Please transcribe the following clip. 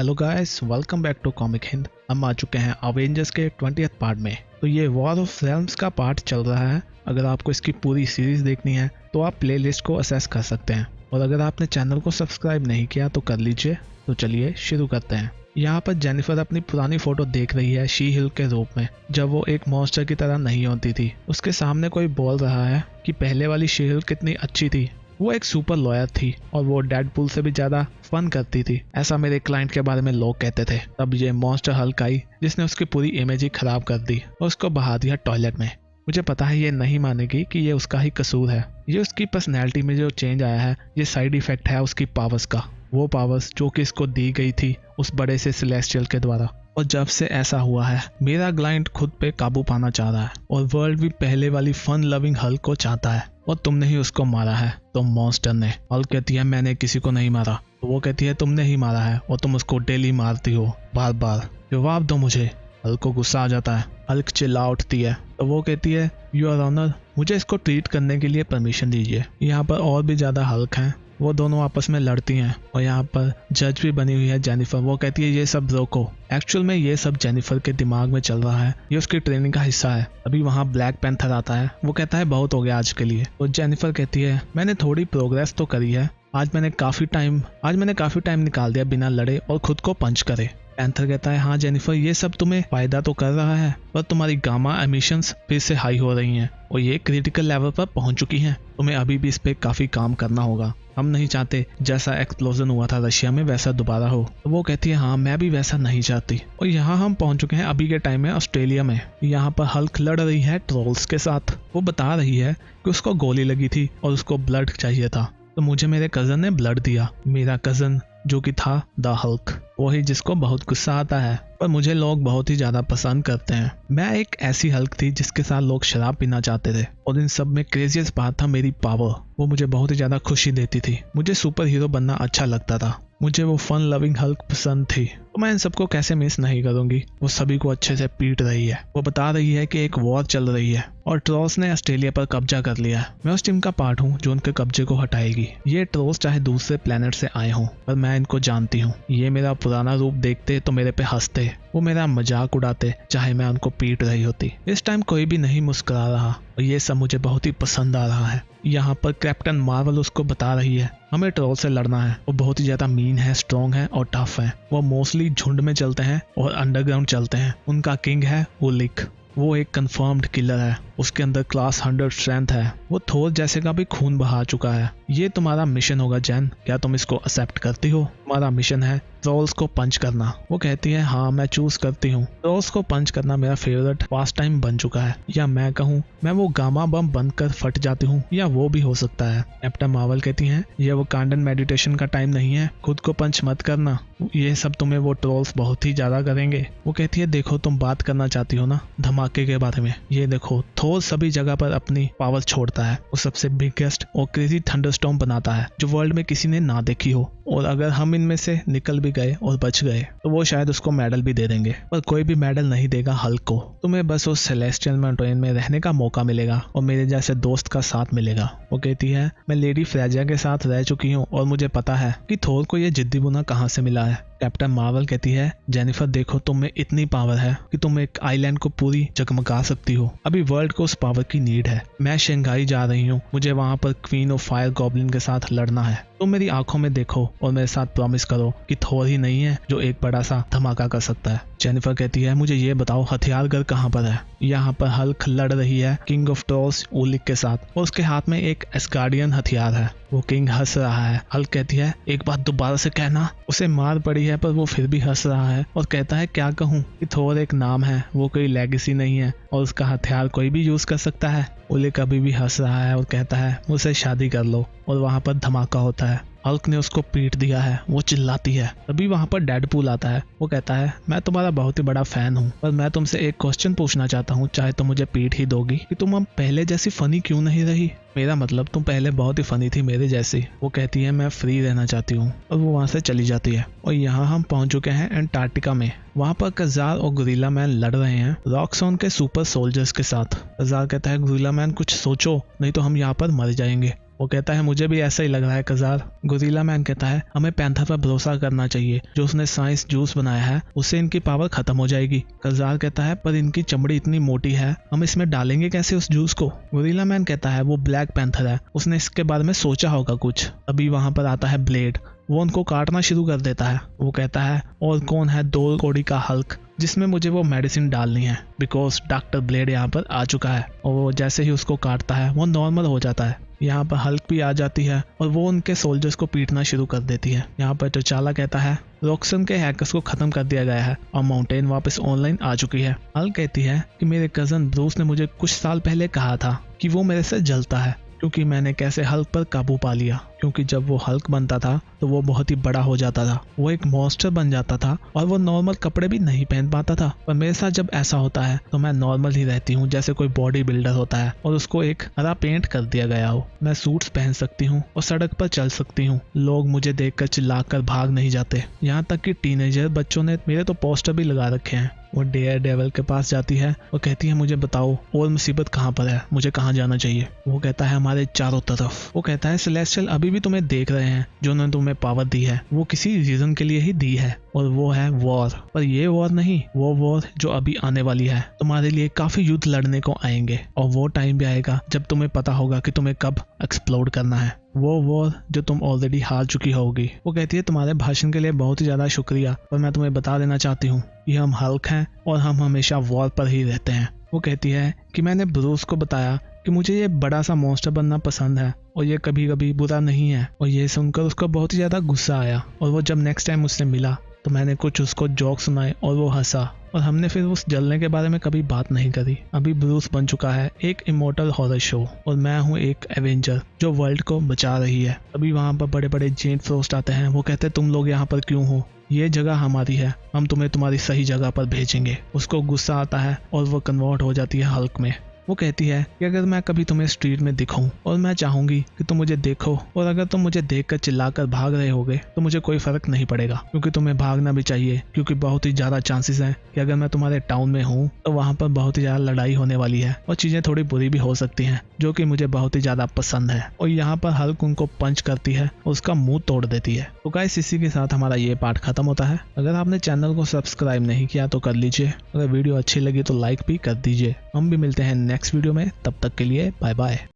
Hello guys, welcome back to Comic Hind. हम आ चुके हैं अवेंजर्स के 20th पार्ट में। तो ये वॉर ऑफ रेल्म्स का पार्ट चल रहा है। अगर आपको इसकी पूरी सीरीज देखनी है तो आप प्लेलिस्ट को असेस कर सकते हैं, और अगर आपने चैनल को सब्सक्राइब नहीं किया तो कर लीजिए। तो चलिए शुरू करते हैं। यहाँ पर जेनिफर अपनी पुरानी फोटो देख रही है शी हिल के रूप में, जब वो एक मॉन्स्टर की तरह नहीं होती थी। उसके सामने कोई बोल रहा है कि पहले वाली शी हिल कितनी अच्छी थी, वो एक सुपर लॉयर थी और वो डेडपूल से भी ज्यादा फन करती थी। ऐसा मेरे क्लाइंट के बारे में लोग कहते थे। तब ये मॉन्स्टर हल्क आई जिसने उसकी पूरी इमेज ही खराब कर दी और उसको बहा दिया टॉयलेट में। मुझे पता है ये नहीं मानेगी कि ये उसका ही कसूर है। ये उसकी पर्सनैलिटी में जो चेंज आया है ये साइड इफेक्ट है उसकी पावर्स का। वो पावर्स जो कि इसको दी गई थी उस बड़े से सेलेस्टियल के द्वारा। और जब से ऐसा हुआ है मेरा क्लाइंट खुद पे काबू पाना चाह रहा है और वर्ल्ड भी पहले वाली फन लविंग हल्क को चाहता है, और तुमने ही उसको मारा है। तो मॉन्स्टर ने। हल्क कहती है मैंने किसी को नहीं मारा। तो वो कहती है तुमने ही मारा है और तुम उसको डेली मारती हो, बार बार, जवाब दो मुझे। हल्क को गुस्सा आ जाता है। हल्क चिल्ला उठती है। तो वो कहती है योर ऑनर, मुझे इसको ट्रीट करने के लिए परमिशन दीजिए। यहाँ पर और भी ज्यादा हल्क हैं, वो दोनों आपस में लड़ती हैं। और यहाँ पर जज भी बनी हुई है जेनिफर। वो कहती है ये सब रोको। एक्चुअल में ये सब जेनिफर के दिमाग में चल रहा है, ये उसकी ट्रेनिंग का हिस्सा है। अभी वहाँ ब्लैक पैंथर आता है। वो कहता है बहुत हो गया आज के लिए। तो जेनिफर कहती है मैंने थोड़ी प्रोग्रेस तो करी है, आज मैंने काफी टाइम निकाल दिया बिना लड़े और खुद को पंच करे। पैंथर कहता है हाँ जेनिफर, ये सब तुम्हें फायदा तो कर रहा है, पर तुम्हारी गामा एमिशंस फिर से हाई हो रही हैं और ये क्रिटिकल लेवल पर पहुंच चुकी हैं। तुम्हें अभी भी इस पे काफी काम करना होगा। हम नहीं चाहते जैसा एक्सप्लोजन हुआ था रशिया में वैसा दोबारा हो। तो वो कहती है हाँ मैं भी वैसा नहीं चाहती। और यहाँ हम पहुंच चुके हैं अभी के टाइम में ऑस्ट्रेलिया में। यहाँ पर हल्क लड़ रही है ट्रोल्स के साथ। वो बता रही है कि उसको गोली लगी थी और उसको ब्लड चाहिए था, तो मुझे मेरे कजन ने ब्लड दिया। मेरा कजन जो कि था द हल्क, वही जिसको बहुत गुस्सा आता है, पर मुझे लोग बहुत ही ज्यादा पसंद करते हैं। मैं एक ऐसी हल्क थी जिसके साथ लोग शराब पीना चाहते थे, और इन सब में क्रेजियस्ट बात था मेरी पावर। वो मुझे बहुत ही ज्यादा खुशी देती थी। मुझे सुपर हीरो बनना अच्छा लगता था। मुझे वो फन लविंग हल्क पसंद थी। तो मैं इन सबको कैसे मिस नहीं करूंगी। वो सभी को अच्छे से पीट रही है। वो बता रही है कि एक वॉर चल रही है और ट्रोल्स ने ऑस्ट्रेलिया पर कब्जा कर लिया है। मैं उस टीम का पार्ट हूँ जो उनके कब्जे को हटाएगी। ये ट्रोल्स चाहे दूसरे प्लेनेट से आए हों, पर मैं इनको जानती हूँ। ये मेरा पुराना रूप देखते तो मेरे पे हंसते, वो मेरा मजाक उड़ाते चाहे मैं उनको पीट रही होती। इस टाइम कोई भी नहीं मुस्कुरा रहा और ये सब मुझे बहुत ही पसंद आ रहा है। यहाँ पर कैप्टन मार्वल उसको बता रही है हमें ट्रोल से लड़ना है। वो बहुत ही ज्यादा मीन है, स्ट्रॉन्ग है और टफ है। वो मोस्टली झुंड में चलते हैं और अंडरग्राउंड चलते हैं। उनका किंग है उलिक। वो एक कंफर्म्ड किलर है। उसके अंदर क्लास 100 स्ट्रेंथ है। वो थोर जैसे का भी खून बहा चुका है। ये तुम्हारा मिशन होगा जैन, क्या तुम इसको एक्सेप्ट करती हो? तुम्हारा मिशन है ट्रोल्स को पंच करना। वो कहती है हाँ मैं चूज करती हूँ। ट्रोल्स को पंच करना मेरा फेवरेट पास टाइम बन चुका है। या मैं कहूँ मैं वो गामा बम बनकर फट जाती हूँ, या वो भी हो सकता है। कैप्टन मार्वल कहती है ये वो कांडन मेडिटेशन का टाइम नहीं है, खुद को पंच मत करना, ये सब तुम्हें वो ट्रोल्स बहुत ही ज्यादा करेंगे। वो कहती है देखो तुम बात करना चाहती हो ना धमाके के बारे में, ये देखो थोर सभी जगह पर अपनी पावर छोड़ता है। वो सबसे बिगेस्ट और क्रेजी थंडरस्टॉर्म बनाता है जो वर्ल्ड में किसी ने ना देखी हो, और अगर हम इनमें से निकल भी गए और बच गए तो वो शायद उसको मेडल भी दे देंगे, पर कोई भी मेडल नहीं देगा हल्क को। तुम्हें बस उस सेलेस्टियल माउंटेन में रहने का मौका मिलेगा और मेरे जैसे दोस्त का साथ मिलेगा। वो कहती है मैं लेडी फ्रेजिया के साथ रह चुकी हूँ और मुझे पता है कि थोर को ये जिद्दी बुना कहाँ से मिला है। कैप्टन मार्वल कहती है जेनिफर देखो तुम में इतनी पावर है कि तुम एक आइलैंड को पूरी जगमगा सकती हो। अभी वर्ल्ड को उस पावर की नीड है। मैं शंघाई जा रही हूँ, मुझे वहाँ पर क्वीन ऑफ फायर गॉब्लिन के साथ लड़ना है। तुम मेरी आंखों में देखो और मेरे साथ प्रॉमिस करो कि थोर ही नहीं है जो एक बड़ा सा धमाका कर सकता है। जेनिफर कहती है मुझे ये बताओ हथियार घर कहाँ पर है? यहाँ पर हल्क लड़ रही है किंग ऑफ ट्रोल्स उलिक के साथ और उसके हाथ में एक एस्गार्डियन हथियार है। वो किंग हंस रहा है। हल्क कहती है एक बात दोबारा से कहना। उसे मार पड़ी है पर वो फिर भी हंस रहा है और कहता है क्या कहूँ कि थोर एक नाम है, वो कोई लेगेसी नहीं है और उसका हथियार कोई भी यूज कर सकता है। उलिक अभी भी हंस रहा है और कहता है मुझसे शादी कर लो, और वहां पर धमाका होता है। हल्क ने उसको पीट दिया है। वो चिल्लाती है। तभी वहां पर डेडपूल आता है। वो कहता है मैं तुम्हारा बहुत ही बड़ा फैन हूँ, पर मैं तुमसे एक क्वेश्चन पूछना चाहता हूँ, चाहे तो मुझे पीट ही दोगी, कि तुम अब पहले जैसी फनी क्यों नहीं रही? मेरा मतलब तुम पहले बहुत ही फनी थी मेरे जैसी। वो कहती है मैं फ्री रहना चाहती हूँ, और वो वहाँ से चली जाती है। और यहाँ हम पहुंच चुके हैं एंटार्क्टिका में। वहाँ पर कजार और गुरिल्ला मैन लड़ रहे हैं रॉकसॉन के सुपर सोल्जर्स के साथ। कजार कहता है गुरिल्ला मैन कुछ सोचो, नहीं तो हम यहाँ पर मर जाएंगे। वो कहता है मुझे भी ऐसा ही लग रहा है कजार। गोरिल्ला मैन कहता है हमें पैंथर पर भरोसा करना चाहिए, जो उसने साइंस जूस बनाया है उससे इनकी पावर खत्म हो जाएगी। कजार कहता है पर इनकी चमड़ी इतनी मोटी है, हम इसमें डालेंगे कैसे उस जूस को। गोरिल्ला मैन कहता है वो ब्लैक पैंथर है, उसने इसके बारे में सोचा होगा कुछ। अभी वहां पर आता है ब्लेड, वो उनको काटना शुरू कर देता है। वो कहता है और कौन है 2 कौड़ी का हल्क जिसमें मुझे वो मेडिसिन डालनी है, बिकॉज डॉक्टर ब्लेड यहाँ पर आ चुका है। और वो जैसे ही उसको काटता है वो नॉर्मल हो जाता है। यहाँ पर हल्क भी आ जाती है और वो उनके सोल्जर्स को पीटना शुरू कर देती है। यहाँ पर तचाला कहता है रॉक्सन के हैकर्स को खत्म कर दिया गया है और माउंटेन वापस ऑनलाइन आ चुकी है। हल्क कहती है कि मेरे कजन ब्रूस ने मुझे कुछ साल पहले कहा था कि वो मेरे से जलता है क्योंकि मैंने कैसे हल्क पर काबू पा लिया, क्योंकि जब वो हल्क बनता था तो वो बहुत ही बड़ा हो जाता था, वो एक मॉन्स्टर बन जाता था और वो नॉर्मल कपड़े भी नहीं पहन पाता था। पर मेरे साथ जब ऐसा होता है तो मैं नॉर्मल ही रहती हूँ, जैसे कोई बॉडी बिल्डर होता है और उसको एक हरा पेंट कर दिया गया हो। मैं सूट्स पहन सकती हूँ और सड़क पर चल सकती हूँ, लोग मुझे देखकर चिल्लाकर भाग नहीं जाते। यहाँ तक कि टीनेजर बच्चों ने मेरे तो पोस्टर भी लगा रखे हैं। वो डेयर डेविल के पास जाती है और कहती है मुझे बताओ और मुसीबत कहाँ पर है, मुझे कहाँ जाना चाहिए। वो कहता है हमारे चारों तरफ। वो कहता है सेलेस्टियल अभी भी तुम्हें देख रहे हैं, जो उन्होंने तुम्हें पावर दी है वो किसी रीजन के लिए ही दी है और वो है वॉर। पर ये वॉर नहीं, वो वॉर जो अभी आने वाली है। तुम्हारे लिए काफी युद्ध लड़ने को आएंगे और वो टाइम भी आएगा जब तुम्हें पता होगा कि तुम्हें कब एक्सप्लोड करना है, वो वॉर जो तुम ऑलरेडी हार चुकी होगी। वो कहती है तुम्हारे भाषण के लिए बहुत ही ज्यादा शुक्रिया, पर मैं तुम्हें बता देना चाहती हूँ कि हम हल्क हैं और हम हमेशा वॉर पर ही रहते हैं। वो कहती है कि मैंने ब्रूस को बताया कि मुझे ये बड़ा सा मॉन्स्टर बनना पसंद है और ये कभी कभी बुरा नहीं है। और ये सुनकर उसको बहुत ही ज्यादा गुस्सा आया और वो जब नेक्स्ट टाइम उससे मिला तो मैंने कुछ उसको जोक सुनाए और वो हंसा और हमने फिर उस जलने के बारे में कभी बात नहीं करी। अभी ब्रूस बन चुका है एक इमोर्टल हॉरर शो और मैं हूँ एक एवेंजर जो वर्ल्ड को बचा रही है। अभी वहाँ पर बड़े बड़े जेन फ्रोस्ट आते हैं। वो कहते हैं तुम लोग यहाँ पर क्यों हो, ये जगह हमारी है, हम तुम्हें तुम्हारी सही जगह पर भेजेंगे। उसको गुस्सा आता है और वो कन्वर्ट हो जाती है हल्क में। वो कहती है कि अगर मैं कभी तुम्हें स्ट्रीट में दिखूं और मैं चाहूंगी कि तुम मुझे देखो और अगर तुम मुझे देखकर चिल्लाकर भाग रहे होगे तो मुझे कोई फर्क नहीं पड़ेगा, क्योंकि तुम्हें भागना भी चाहिए, क्योंकि बहुत ही ज्यादा चांसेस हैं कि अगर मैं तुम्हारे टाउन में हूँ तो वहाँ पर बहुत ही ज्यादा लड़ाई होने वाली है और चीजें थोड़ी बुरी भी हो सकती हैं, जो कि मुझे बहुत ही ज्यादा पसंद है। और यहाँ पर हल्क उनको पंच करती है और उसका मुंह तोड़ देती है। तो गाइस इसी के साथ हमारा ये पार्ट खत्म होता है। अगर आपने चैनल को सब्सक्राइब नहीं किया तो कर लीजिए, अगर वीडियो अच्छी लगी तो लाइक भी कर दीजिए। हम भी मिलते हैं नेक्स्ट वीडियो में, तब तक के लिए बाय बाय।